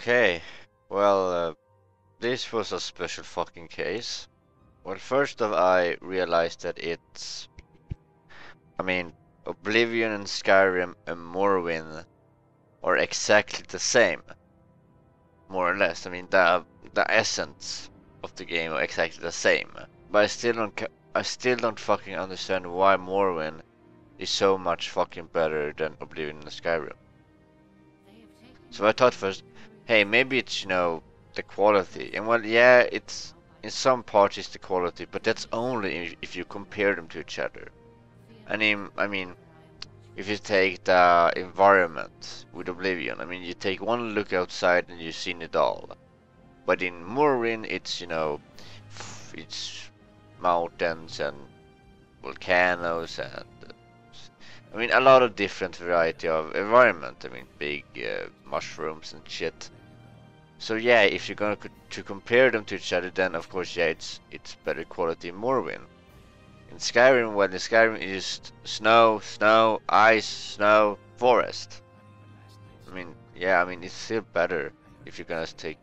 Okay, well, this was a special fucking case. Well, first off, I realized that I mean, Oblivion and Skyrim and Morrowind are exactly the same, more or less. I mean, the essence of the game are exactly the same. But I still don't fucking understand why Morrowind is so much fucking better than Oblivion and Skyrim. So I thought first, hey, maybe it's, the quality. And well, yeah, it's in some parts it's the quality, but that's only if you compare them to each other. I mean, if you take the environment with Oblivion, I mean, you take one look outside and you've seen it all. But in Morrowind, it's mountains and volcanoes and I mean, a lot of different variety of environment. I mean, big mushrooms and shit. So yeah, if you're gonna to compare them to each other, then of course, yeah, it's better quality in Morrowind. In Skyrim, well, in Skyrim is just snow, snow, ice, snow, forest. I mean, yeah, I mean, it's still better if you're gonna take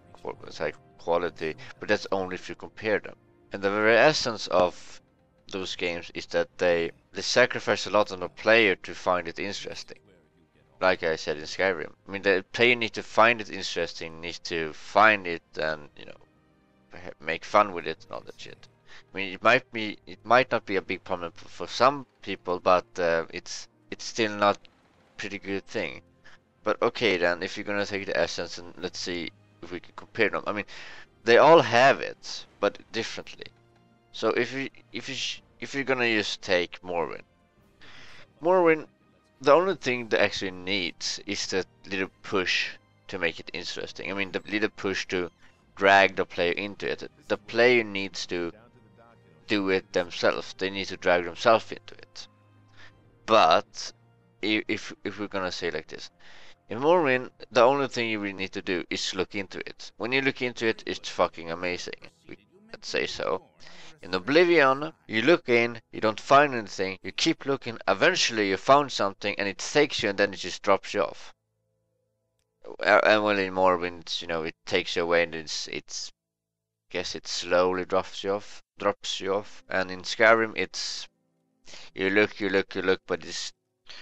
quality, but that's only if you compare them. And the very essence of those games is that they sacrifice a lot on the player to find it interesting. Like I said in Skyrim, I mean, the player needs to find it interesting, needs to find it and make fun with it and all that shit. I mean, it might not be a big problem for some people, but it's still not pretty good thing. But okay then, if you're gonna take the essence and let's see if we can compare them. I mean, they all have it, but differently. So if you're gonna just take Morrowind, the only thing that actually needs is that little push to make it interesting. I mean, the little push to drag the player into it. The player needs to do it themselves. They need to drag themselves into it. But if we're gonna say like this, in Morrowind, the only thing you really need to do is look into it. When you look into it, it's fucking amazing. Let's say so. In Oblivion, you look in, you don't find anything, you keep looking, eventually you found something and it takes you and then it just drops you off. And well, in Morrowind, it takes you away and it's guess it slowly drops you off. And in Skyrim, it's you look,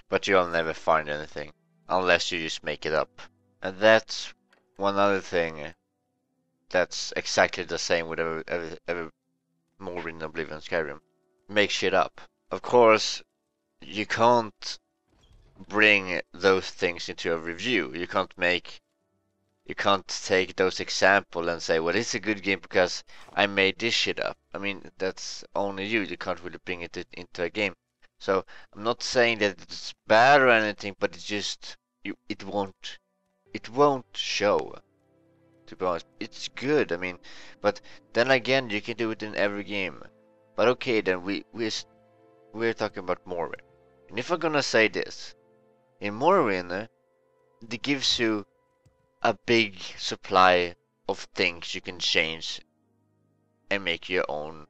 but you'll never find anything unless you just make it up. And that's one other thing that's exactly the same with every Morrowind, Oblivion, Skyrim. Make shit up. Of course, you can't bring those things into a review. You can't take those examples and say, well, it's a good game because I made this shit up. I mean, that's only you. You can't really bring it into a game. So I'm not saying that it's bad or anything, but it won't show. To be honest, it's good. I mean, but then again, you can do it in every game. But okay, then we're talking about Morrowind. And if I'm gonna say this, in Morrowind, it gives you a big supply of things you can change and make your own,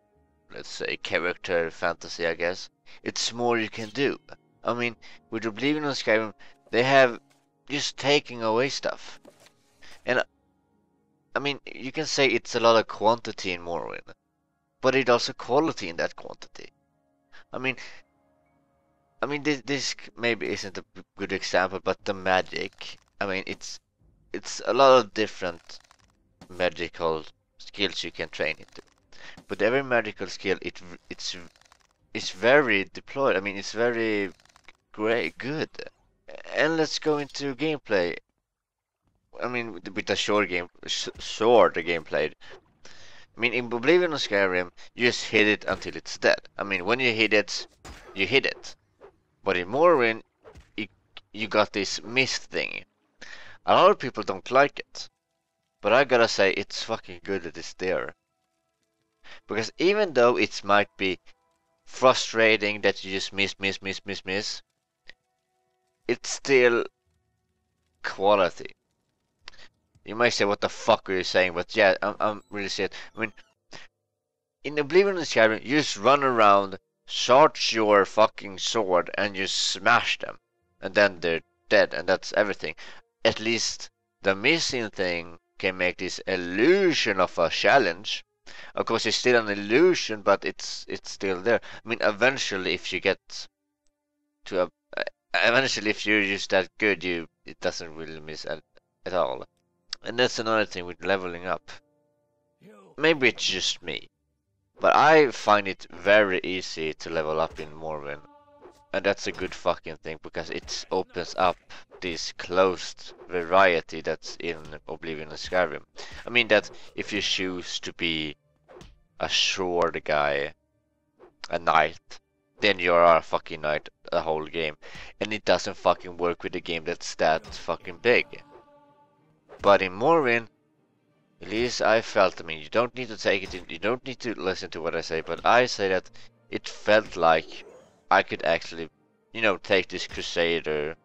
let's say, character fantasy, I guess. It's more you can do. I mean, with Oblivion and Skyrim, they have just taking away stuff. And I mean, you can say it's a lot of quantity in Morrowind, but it's also quality in that quantity. I mean, this maybe isn't a good example, but the magic. I mean, it's a lot of different magical skills you can train into, but every magical skill it's very deployed. I mean, it's very good. And let's go into gameplay. I mean, with the short gameplay. I mean, in Oblivion and Skyrim, you just hit it until it's dead. I mean, when you hit it, you hit it. But in Morrowind, you got this mist thing. A lot of people don't like it. But I gotta say, it's fucking good that it's there. Because even though it might be frustrating that you just miss, it's still quality. You might say, what the fuck are you saying? But yeah, I'm really serious. I mean, in Oblivion and Skyrim, you just run around, charge your fucking sword, and you smash them. And then they're dead, and that's everything. At least the missing thing can make this illusion of a challenge. Of course, it's still an illusion, but it's still there. I mean, eventually, if you get to eventually, if you're just that good, it doesn't really miss at all. And that's another thing with leveling up. Maybe it's just me, but I find it very easy to level up in Morrowind. And that's a good fucking thing, because it opens up this closed variety that's in Oblivion and Skyrim. I mean that if you choose to be a sword guy, a knight, then you are a fucking knight the whole game. And it doesn't fucking work with a game that's that fucking big. But in Morrowind, at least I felt, I mean, you don't need to take it in, you don't need to listen to what I say, but I say that it felt like I could actually, you know, take this crusader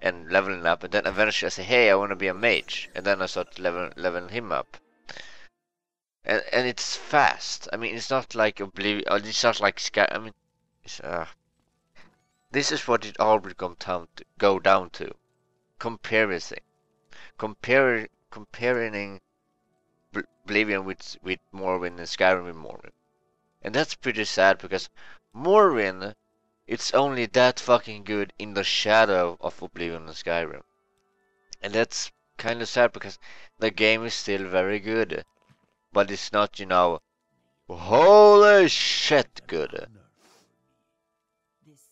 and leveling up, and then eventually I say, hey, I want to be a mage, and then I start leveling him up. And it's fast. I mean, it's not like Oblivion, it's not like Sky. I mean, it's, this is what it all would go down to. Comparison. Comparing Oblivion with Morrowind and Skyrim with Morrowind. And that's pretty sad, because Morrowind, it's only that fucking good in the shadow of Oblivion and Skyrim. And that's kind of sad, because the game is still very good. But it's not, you know, holy shit good.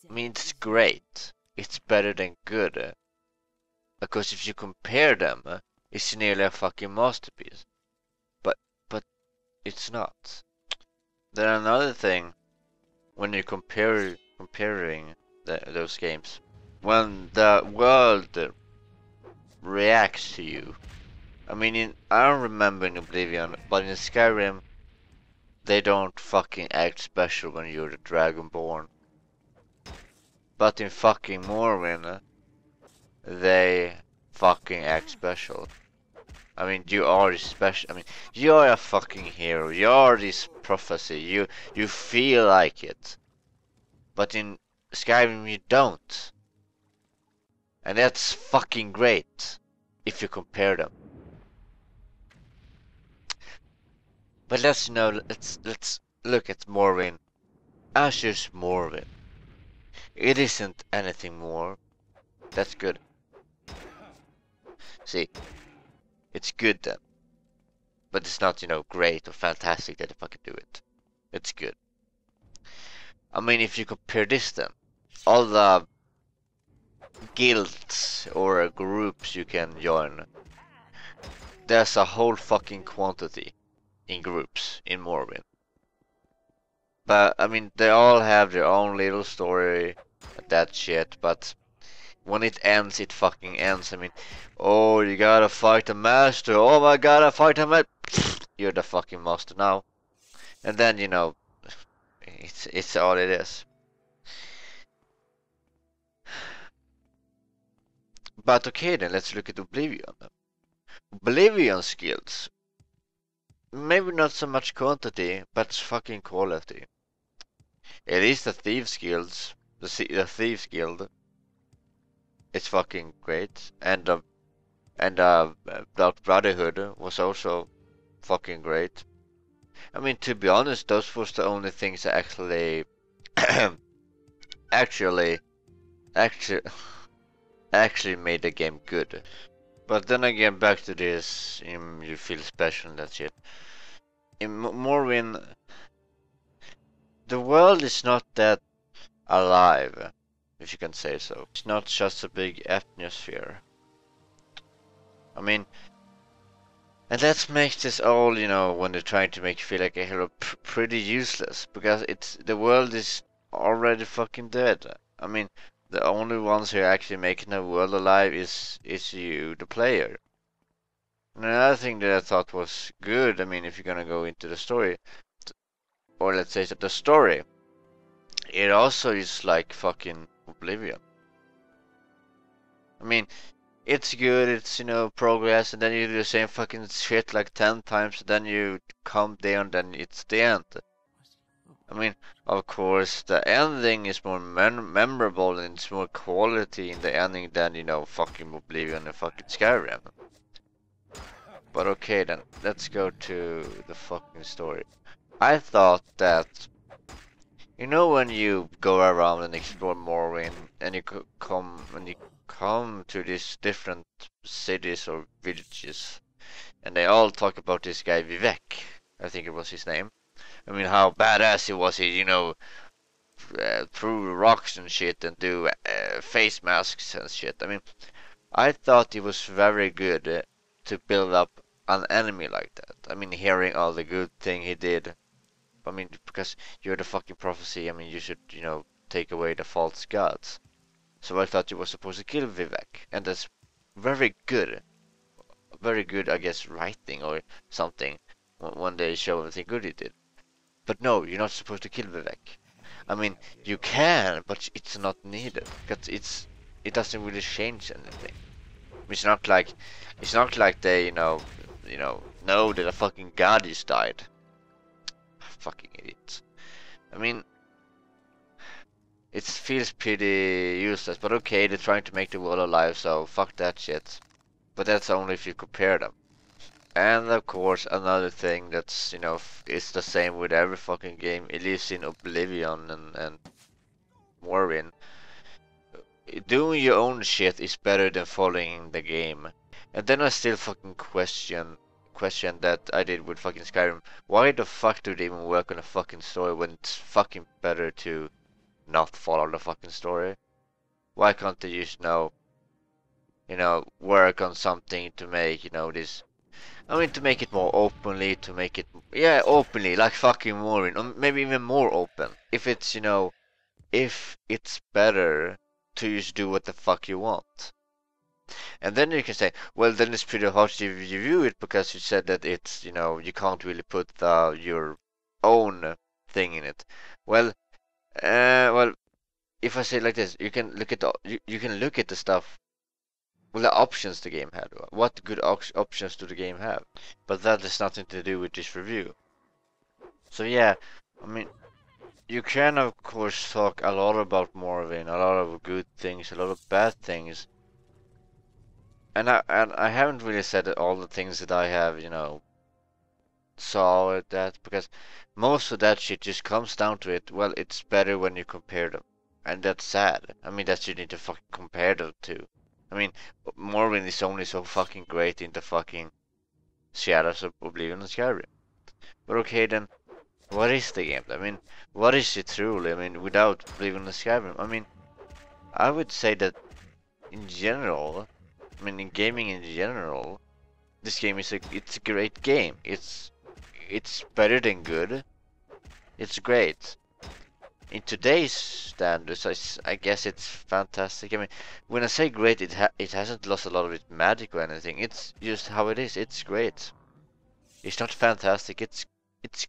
I mean, it's great. It's better than good. Because if you compare them, it's nearly a fucking masterpiece. But it's not. Then another thing, when you comparing those games, when the world reacts to you. I mean, I don't remember in Oblivion, but in Skyrim, they don't fucking act special when you're the Dragonborn. But in fucking Morrowind, they fucking act special. I mean, you are special. I mean, you are a fucking hero. You are this prophecy. You feel like it. But in Skyrim, you don't. And that's fucking great if you compare them. But let's look at Morrowind as just Morrowind. It isn't anything more. That's good. See, it's good then. But it's not, you know, great or fantastic that if I could do it. It's good. I mean, if you compare this then, all the guilds or groups you can join, there's a whole fucking quantity in groups in Morrowind. But I mean, they all have their own little story and that shit, but when it ends, it fucking ends. I mean, oh, you gotta fight the master. Oh my god, I fight a master. You're the fucking master now. And then, you know, it's all it is. But okay then, let's look at Oblivion. Oblivion skills. Maybe not so much quantity, but fucking quality. At least the Thieves Guilds, the Thieves Guild, it's fucking great. And Dark Brotherhood was also fucking great. I mean, to be honest, those was the only things that actually actually made the game good. But then again, back to this, you feel special and that shit. In Morrowind, the world is not that alive, if you can say so. It's not just a big atmosphere. I mean, and that makes this all, you know, when they're trying to make you feel like a hero, pretty useless, because the world is already fucking dead. I mean, the only ones who are actually making the world alive is you, the player. And another thing that I thought was good, I mean, if you're gonna go into the story, or let's say the story, it also is like fucking Oblivion. I mean, it's good, it's, you know, progress, and then you do the same fucking shit like 10 times, and then you come down, then it's the end. I mean, of course, the ending is more memorable and it's more quality in the ending than, you know, fucking Oblivion and fucking Skyrim. But okay then, let's go to the fucking story. I thought that, you know, when you go around and explore Morrowind and you come to these different cities or villages, and they all talk about this guy Vivek, I think it was his name. I mean, how badass he was. He, you know, threw rocks and shit and do face masks and shit. I mean, I thought he was very good to build up an enemy like that. I mean, hearing all the good thing he did. I mean, because you're the fucking prophecy. I mean, you should, you know, take away the false gods. So I thought you were supposed to kill Vivek, and that's very good. Very good, I guess, writing or something when they show everything good he did. But no, you're not supposed to kill Vivek. I mean, you can, but it's not needed because it doesn't really change anything. It's not like they, know that a fucking god just died. Fucking idiots. I mean, it feels pretty useless, but okay, they're trying to make the world alive, so fuck that shit. But that's only if you compare them. And of course, another thing that's, is the same with every fucking game, at least in Oblivion and Morrowind. Doing your own shit is better than following the game. And then I still fucking question that I did with fucking Skyrim. Why the fuck do they even work on a fucking story when it's fucking better to not follow the fucking story? Why can't they just work on something to make, this, I mean, to make it more openly, to make it, yeah, openly, like fucking Morrowind, or maybe even more open. If it's, if it's better to just do what the fuck you want. And then you can say, well, then it's pretty hard to review it because you said that it's, you can't really put your own thing in it. Well, if I say it like this, you can look at you can look at the stuff, well, the options the game had. What good options do the game have? But that has nothing to do with this review. So yeah, I mean, you can of course talk a lot about Morrowind, a lot of good things, a lot of bad things. And I haven't really said all the things that I have, saw at that, because most of that shit just comes down to it, well, it's better when you compare them. And that's sad. I mean, that you need to fucking compare them to. I mean, Morrowind is only so fucking great in the fucking Shadows of Oblivion and Skyrim. But okay then, what is the game? I mean, what is it truly? I mean, without Oblivion and Skyrim? I mean, I would say that in general, I mean, in gaming in general, this game is it's a great game. It's better than good. It's great. In today's standards, I guess it's fantastic. I mean, when I say great, it hasn't lost a lot of its magic or anything. It's just how it is. It's great. It's not fantastic. It's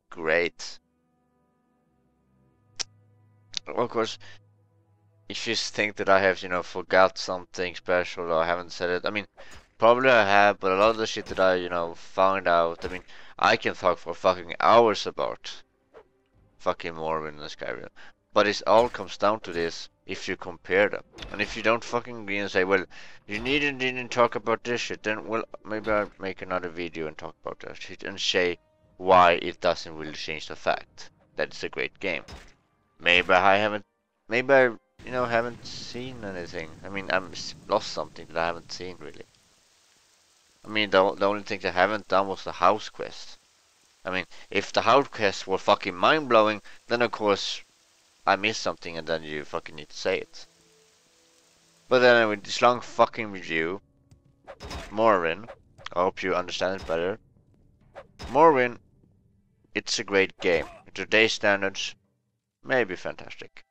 great. Of course, if you think that I have, forgot something special or I haven't said it, I mean, probably I have, but a lot of the shit that I, found out, I mean, I can talk for fucking hours about fucking Morrowind and Skyrim. But it all comes down to this if you compare them. And if you don't fucking agree and say, well, you didn't talk about this shit, then, well, maybe I'll make another video and talk about that shit and say why it doesn't really change the fact that it's a great game. Maybe I haven't seen anything. I mean, I'm lost something that I haven't seen really. I mean, the only thing I haven't done was the house quest. I mean, if the house quests were fucking mind-blowing, then of course I missed something and then you fucking need to say it. But then anyway, this long fucking review, Morrowind, I hope you understand it better. Morrowind, it's a great game. In today's standards, maybe fantastic.